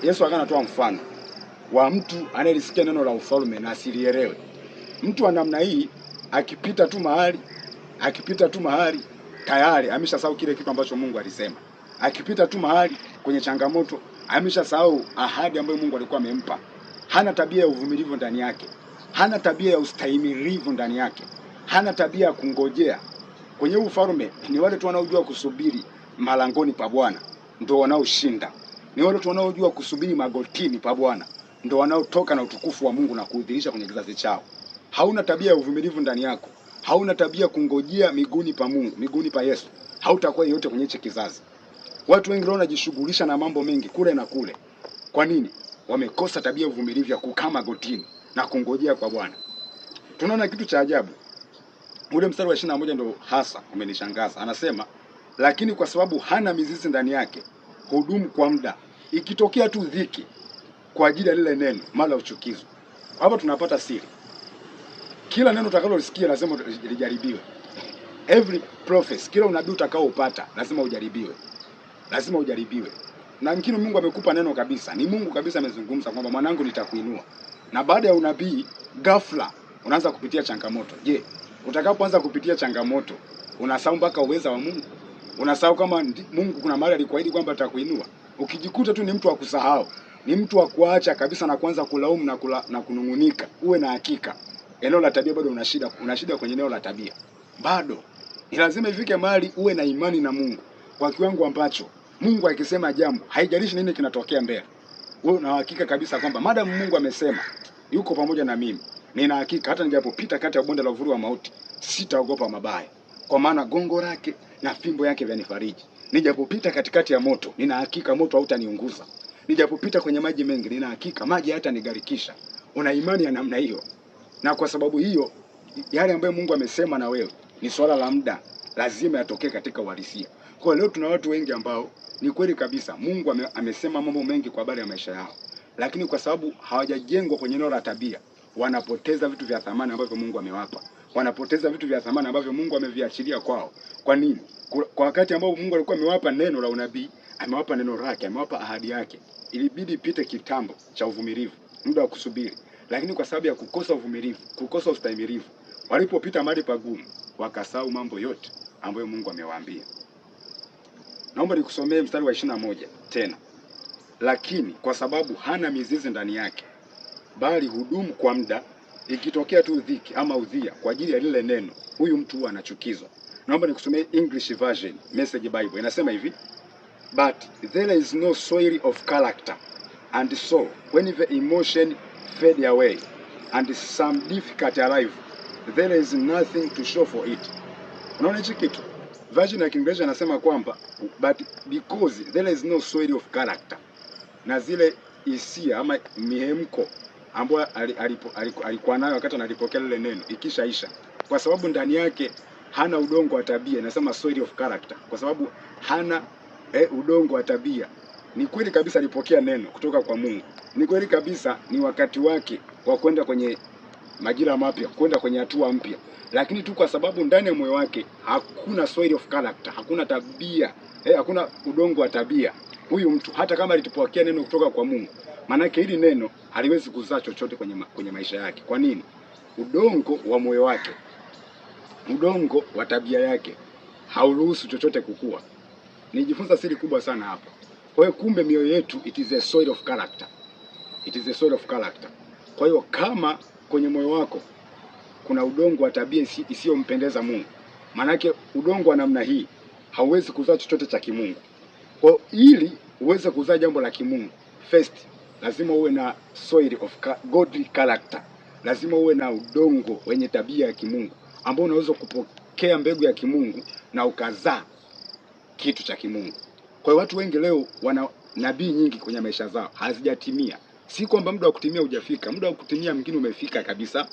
Yesu akanatoa mfano wa mtu anayelisikia neno la ufalme na asilielewe. Mtu wa namna hii akipita tu mahali tayari ameshasahau kile kitu ambacho Mungu alisema. Akipita tu mahali kwenye changamoto ameshasahau ahadi ambayo Mungu alikuwa amempa. Hana tabia ya uvumilivu ndani yake. Hana tabia ya ustahimilivu ndani yake. Hana tabia ya kungojea. Kwenye ufalme ni wale tu wanaojua kusubiri malangoni pa Bwana ndio wanaoshinda. Ni wale tu wanaojua kusubiri magotini pa Bwana ndio wanaotoka na utukufu wa Mungu na kuudhihirisha kwenye kizazi chao. Hauna tabia ya uvumilivu ndani yako. Hauna tabia kungojea miguuni pa Mungu, miguuni pa Yesu. Hautakuwa yeyote kwenye hicho kizazi. Watu wengi leo wanajishughulisha na mambo mengi kule na kule. Kwa nini? Wamekosa tabia ya uvumilivu ya kukaa magotini na kungojea kwa Bwana. Tunaona kitu cha ajabu. Ule mstari wa 21 ndio hasa umenishangaza. Anasema, lakini kwa sababu hana mizizi ndani yake, hudumu kwa muda. Ikitokea tu dhiki kwa ajili ya lile neno, mara uchukizwe. Hapo tunapata siri. Kila neno utakalolisikia lazima lijaribiwe. Every prophecy, kila unabii utakaoupata lazima ujaribiwe. Lazima ujaribiwe. Na mkini Mungu amekupa neno kabisa. Ni Mungu kabisa amezungumza kwamba mwanangu nitakuinua. Na baada ya unabii, ghafla unaanza kupitia changamoto. Je, utakapoanza kupitia changamoto, unasahau mpaka uweza wa Mungu? Unasahau kama Mungu kuna mahali alikuahidi kwamba atakuinua? Ukijikuta tu ni mtu wa kusahau, ni mtu wa kuacha kabisa na kuanza kulaumu na kunungunika, uwe na hakika eneo la tabia bado una shida kwenye eneo la tabia. Bado ni lazima ifike mahali uwe na imani na Mungu kwa kiwango ambacho Mungu akisema jambo, haijalishi nini kinatokea mbele. Wewe una hakika kabisa kwamba madam Mungu amesema, yuko pamoja na mimi. Nina hakika hata nijapopita kati ya bonde la uvuli wa mauti, sitaogopa mabaya. Kwa maana gongo lake na fimbo yake vyanifariji. Nijapopita katikati ya moto, nina hakika moto hautaniunguza. Nijapopita kwenye maji mengi, nina hakika maji hayatanigharikisha. Una imani ya namna hiyo. Na kwa sababu hiyo, yale ambayo Mungu amesema na wewe ni swala la muda, lazima yatokee katika uhalisia. Kwa leo tuna watu wengi ambao ni kweli kabisa Mungu amesema mambo mengi kwa habari ya maisha yao, lakini kwa sababu hawajajengwa kwenye eneo la tabia, wanapoteza vitu vya thamani ambavyo Mungu amewapa. Wanapoteza vitu vya thamani ambavyo Mungu ameviachilia kwao. Kwa nini? Kwa wakati ambao Mungu alikuwa amewapa neno la unabii, amewapa neno lake, amewapa ahadi yake, ilibidi ipite kitambo cha uvumilivu, muda wa kusubiri. Lakini kwa sababu ya kukosa uvumilivu, kukosa ustahimilivu, walipopita mahali pagumu, wakasahau mambo yote ambayo Mungu amewaambia. Naomba nikusomee mstari wa 21 tena. Lakini kwa sababu hana mizizi ndani yake, bali hudumu kwa muda, ikitokea tu dhiki ama udhia kwa ajili ya lile neno, huyu mtu huwa anachukizwa. Naomba nikusomee English version, Message Bible. Inasema hivi: but there is no soil of character, and so when the emotion fade away and some difficult arrive, there is nothing to show for it. Unaona hichi kitu? Version ya Kiingereza inasema kwamba but because there is no soil of character, na zile hisia ama mihemko ambayo alikuwa nayo wakati analipokea lile neno ikishaisha, kwa sababu ndani yake hana udongo wa tabia. Inasema soil of character kwa sababu hana udongo wa tabia. Ni kweli kabisa alipokea neno kutoka kwa Mungu. Ni kweli kabisa ni wakati wake wa kwenda kwenye majira mapya, kwenda kwenye hatua mpya. Lakini tu kwa sababu ndani ya moyo wake hakuna soil of character, hakuna tabia, hakuna udongo wa tabia, huyu mtu hata kama alipokea neno kutoka kwa Mungu, maana yake hili neno haliwezi kuzaa chochote kwenye maisha yake. Kwa nini? Udongo wa moyo wake, udongo wa tabia yake hauruhusu chochote kukua. Nijifunza siri kubwa sana hapa. Kwa hiyo kumbe mioyo yetu, it is a soil of character. It is a soil of character. Kwa hiyo kama kwenye moyo wako kuna udongo wa tabia isiyompendeza Mungu, maana yake udongo wa namna hii hauwezi kuzaa chochote cha kimungu. Kwa ili uweze kuzaa jambo la kimungu, first lazima uwe na soil of godly character. Lazima uwe na udongo wenye tabia ya kimungu ambao unaweza kupokea mbegu ya kimungu na ukazaa kitu cha kimungu. Kwa hiyo watu wengi leo wana nabii nyingi kwenye maisha zao hazijatimia. Si kwamba muda wa kutimia hujafika, muda wa kutimia mwingine umefika kabisa.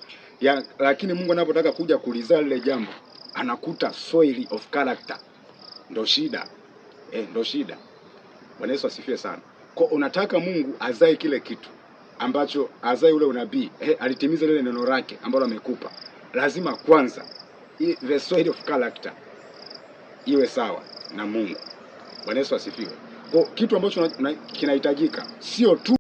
Lakini Mungu anapotaka kuja kulizaa lile jambo, anakuta soil of character. Ndio shida. Ndio shida. Bwana Yesu asifiwe sana. Kwa unataka Mungu azae kile kitu ambacho azae ule unabii, alitimiza lile neno lake ambalo amekupa. Lazima kwanza the soil of character iwe sawa na Mungu. Bwana Yesu asifiwe. Kwa kitu ambacho kinahitajika sio tu